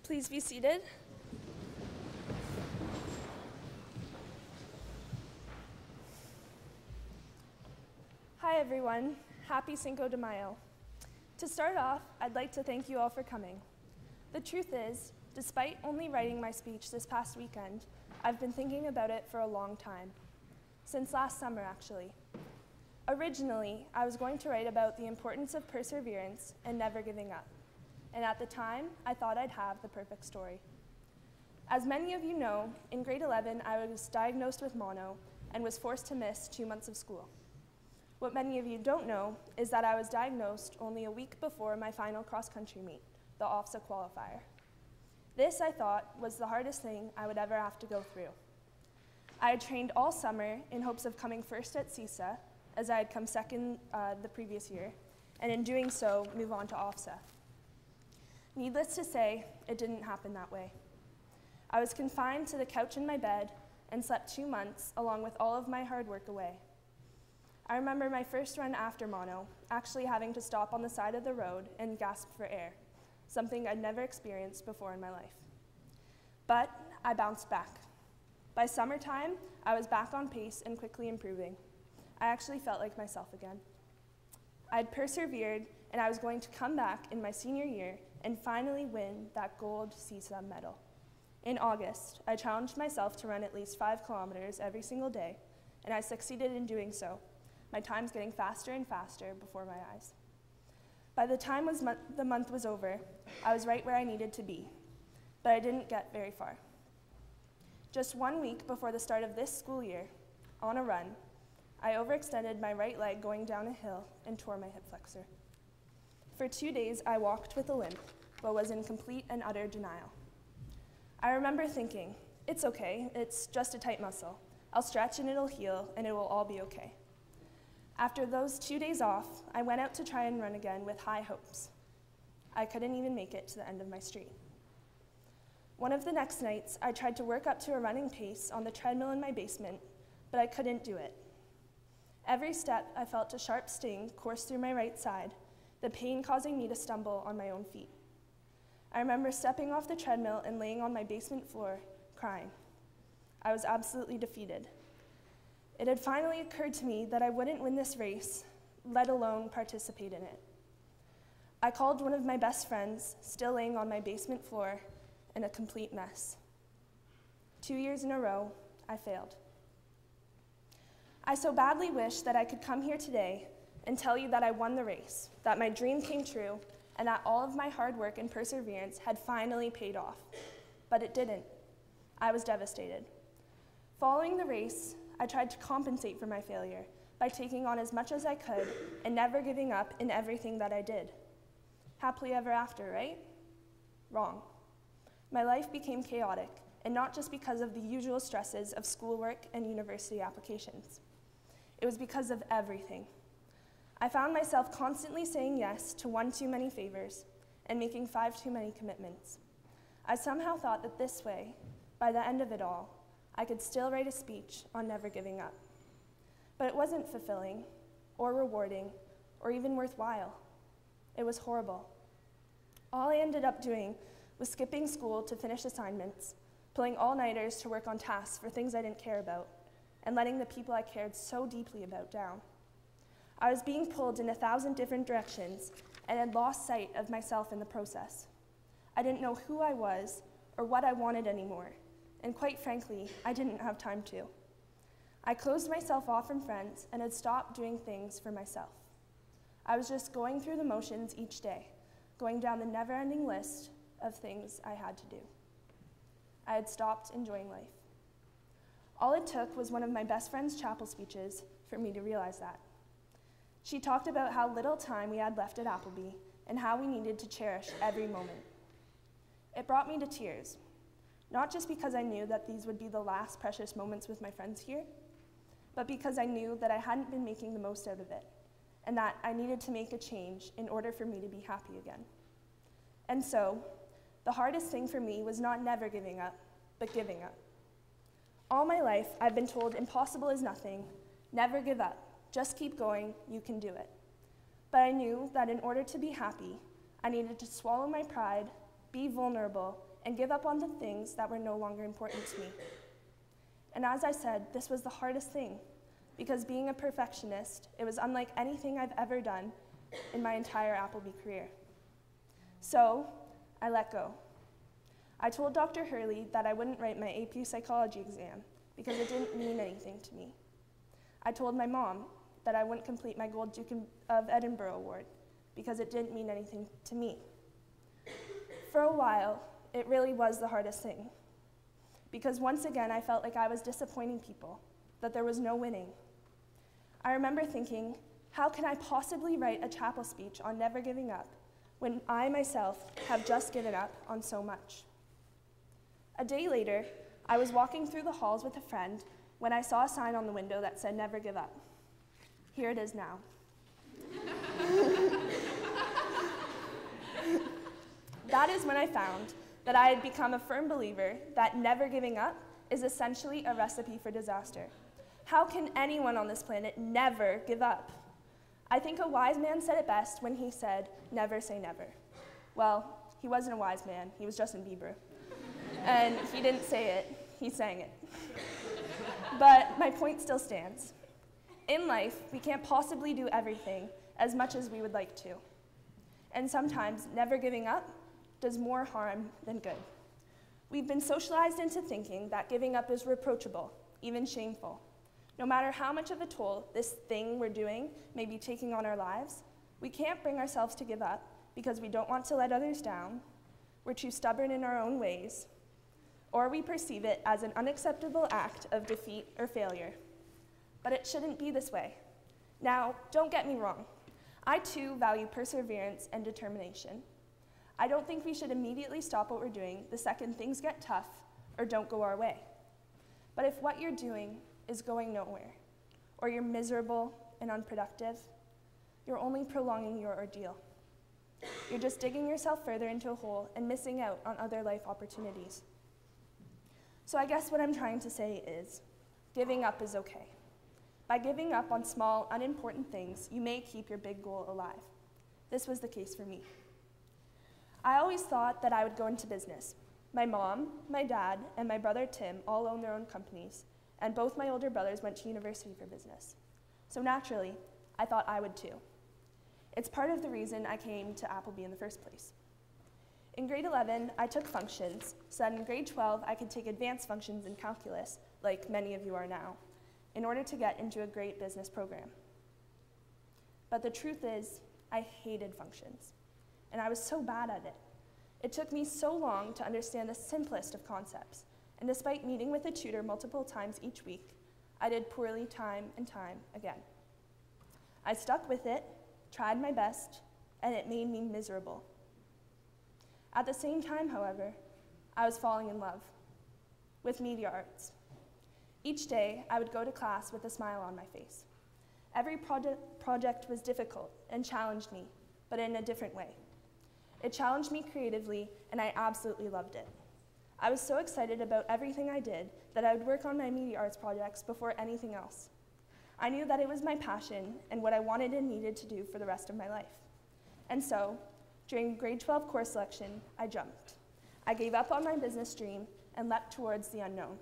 Please be seated. Hi everyone, happy Cinco de Mayo. To start off, I'd like to thank you all for coming. The truth is, despite only writing my speech this past weekend, I've been thinking about it for a long time. Since last summer, actually. Originally, I was going to write about the importance of perseverance and never giving up. And at the time, I thought I'd have the perfect story. As many of you know, in grade 11, I was diagnosed with mono and was forced to miss 2 months of school. What many of you don't know is that I was diagnosed only a week before my final cross-country meet, the OFSA qualifier. This, I thought, was the hardest thing I would ever have to go through. I had trained all summer in hopes of coming first at CISA, as I had come second the previous year, and in doing so, move on to OFSA. Needless to say, it didn't happen that way. I was confined to the couch in my bed and slept 2 months along with all of my hard work away. I remember my first run after mono, actually having to stop on the side of the road and gasp for air, something I'd never experienced before in my life. But I bounced back. By summertime, I was back on pace and quickly improving. I actually felt like myself again. I'd persevered, and I was going to come back in my senior year and finally win that gold CISA medal. In August, I challenged myself to run at least 5 kilometers every single day, and I succeeded in doing so, my times getting faster and faster before my eyes. By the time the month was over, I was right where I needed to be, but I didn't get very far. Just 1 week before the start of this school year, on a run, I overextended my right leg going down a hill and tore my hip flexor. For 2 days, I walked with a limp, but was in complete and utter denial. I remember thinking, it's okay, it's just a tight muscle. I'll stretch and it'll heal, and it will all be okay. After those 2 days off, I went out to try and run again with high hopes. I couldn't even make it to the end of my street. One of the next nights, I tried to work up to a running pace on the treadmill in my basement, but I couldn't do it. Every step, I felt a sharp sting course through my right side, the pain causing me to stumble on my own feet. I remember stepping off the treadmill and laying on my basement floor, crying. I was absolutely defeated. It had finally occurred to me that I wouldn't win this race, let alone participate in it. I called one of my best friends, still laying on my basement floor, in a complete mess. 2 years in a row, I failed. I so badly wish that I could come here today and tell you that I won the race, that my dream came true, and that all of my hard work and perseverance had finally paid off. But it didn't. I was devastated. Following the race, I tried to compensate for my failure by taking on as much as I could and never giving up in everything that I did. Happily ever after, right? Wrong. My life became chaotic, and not just because of the usual stresses of schoolwork and university applications. It was because of everything. I found myself constantly saying yes to 1 too many favors and making 5 too many commitments. I somehow thought that this way, by the end of it all, I could still write a speech on never giving up. But it wasn't fulfilling, or rewarding, or even worthwhile. It was horrible. All I ended up doing was skipping school to finish assignments, pulling all-nighters to work on tasks for things I didn't care about, and letting the people I cared so deeply about down. I was being pulled in 1,000 different directions and had lost sight of myself in the process. I didn't know who I was or what I wanted anymore, and quite frankly, I didn't have time to. I closed myself off from friends and had stopped doing things for myself. I was just going through the motions each day, going down the never-ending list of things I had to do. I had stopped enjoying life. All it took was one of my best friend's chapel speeches for me to realize that. She talked about how little time we had left at Appleby and how we needed to cherish every moment. It brought me to tears, not just because I knew that these would be the last precious moments with my friends here, but because I knew that I hadn't been making the most out of it, and that I needed to make a change in order for me to be happy again. And so, the hardest thing for me was not never giving up, but giving up. All my life, I've been told impossible is nothing, never give up, just keep going, you can do it. But I knew that in order to be happy, I needed to swallow my pride, be vulnerable, and give up on the things that were no longer important to me. And as I said, this was the hardest thing, because being a perfectionist, it was unlike anything I've ever done in my entire Appleby career. So, I let go. I told Dr. Hurley that I wouldn't write my AP psychology exam because it didn't mean anything to me. I told my mom that I wouldn't complete my Gold Duke of Edinburgh Award because it didn't mean anything to me. For a while, it really was the hardest thing, because once again I felt like I was disappointing people, that there was no winning. I remember thinking, how can I possibly write a chapel speech on never giving up when I myself have just given up on so much? A day later, I was walking through the halls with a friend when I saw a sign on the window that said never give up. Here it is now. That is when I found that I had become a firm believer that never giving up is essentially a recipe for disaster. How can anyone on this planet never give up? I think a wise man said it best when he said, never say never. Well, he wasn't a wise man, he was Justin Bieber. And he didn't say it, he sang it. But my point still stands. In life, we can't possibly do everything as much as we would like to. And sometimes never giving up does more harm than good. We've been socialized into thinking that giving up is reproachable, even shameful. No matter how much of a toll this thing we're doing may be taking on our lives, we can't bring ourselves to give up because we don't want to let others down, we're too stubborn in our own ways, or we perceive it as an unacceptable act of defeat or failure. But it shouldn't be this way. Now, don't get me wrong. I too value perseverance and determination. I don't think we should immediately stop what we're doing the second things get tough or don't go our way. But if what you're doing is going nowhere, or you're miserable and unproductive, you're only prolonging your ordeal. You're just digging yourself further into a hole and missing out on other life opportunities. So I guess what I'm trying to say is, giving up is okay. By giving up on small, unimportant things, you may keep your big goal alive. This was the case for me. I always thought that I would go into business. My mom, my dad, and my brother Tim all own their own companies, and both my older brothers went to university for business. So naturally, I thought I would too. It's part of the reason I came to Appleby in the first place. In grade 11, I took functions, so that in grade 12, I could take advanced functions in calculus, like many of you are now, in order to get into a great business program. But the truth is, I hated functions, and I was so bad at it. It took me so long to understand the simplest of concepts, and despite meeting with a tutor multiple times each week, I did poorly time and time again. I stuck with it, tried my best, and it made me miserable. At the same time, however, I was falling in love with media arts. Each day, I would go to class with a smile on my face. Every project was difficult and challenged me, but in a different way. It challenged me creatively, and I absolutely loved it. I was so excited about everything I did that I would work on my media arts projects before anything else. I knew that it was my passion and what I wanted and needed to do for the rest of my life. And so, during grade 12 course selection, I jumped. I gave up on my business dream and leapt towards the unknown.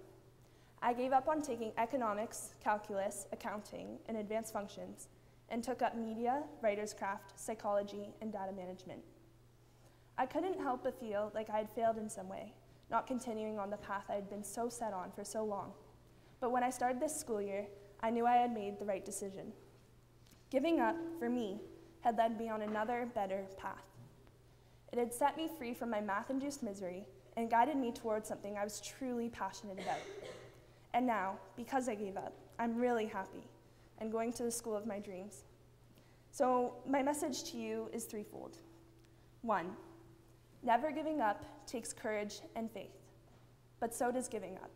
I gave up on taking economics, calculus, accounting, and advanced functions, and took up media, writer's craft, psychology, and data management. I couldn't help but feel like I had failed in some way, not continuing on the path I had been so set on for so long. But when I started this school year, I knew I had made the right decision. Giving up, for me, had led me on another, better path. It had set me free from my math-induced misery and guided me towards something I was truly passionate about. And now, because I gave up, I'm really happy and going to the school of my dreams. So my message to you is threefold. 1, never giving up takes courage and faith, but so does giving up.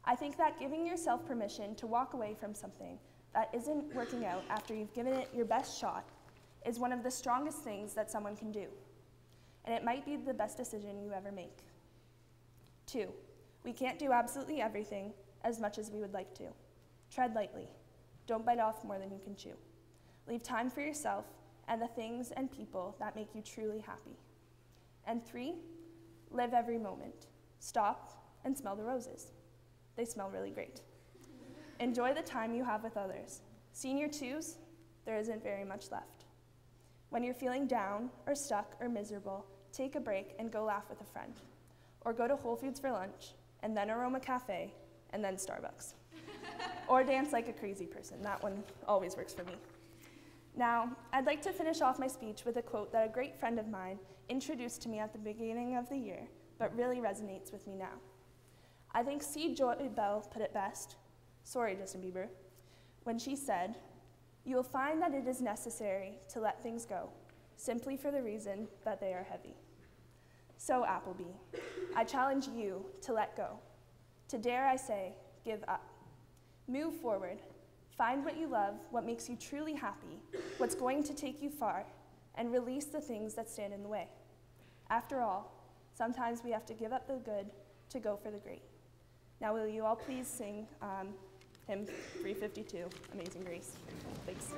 I think that giving yourself permission to walk away from something that isn't working out after you've given it your best shot is one of the strongest things that someone can do, and it might be the best decision you ever make. 2, we can't do absolutely everything as much as we would like to. Tread lightly. Don't bite off more than you can chew. Leave time for yourself and the things and people that make you truly happy. And 3, Live every moment. Stop and smell the roses. They smell really great. Enjoy the time you have with others. Senior twos, there isn't very much left. When you're feeling down or stuck or miserable, take a break and go laugh with a friend. Or go to Whole Foods for lunch, and then Aroma Cafe, and then Starbucks. Or dance like a crazy person. That one always works for me. Now, I'd like to finish off my speech with a quote that a great friend of mine introduced to me at the beginning of the year, but really resonates with me now. I think C. Joy Bell put it best, sorry Justin Bieber, when she said, "You will find that it is necessary to let things go, simply for the reason that they are heavy." So, Appleby, I challenge you to let go, to dare I say, give up. Move forward, find what you love, what makes you truly happy, what's going to take you far, and release the things that stand in the way. After all, sometimes we have to give up the good to go for the great. Now will you all please sing hymn 352, Amazing Grace. Thanks.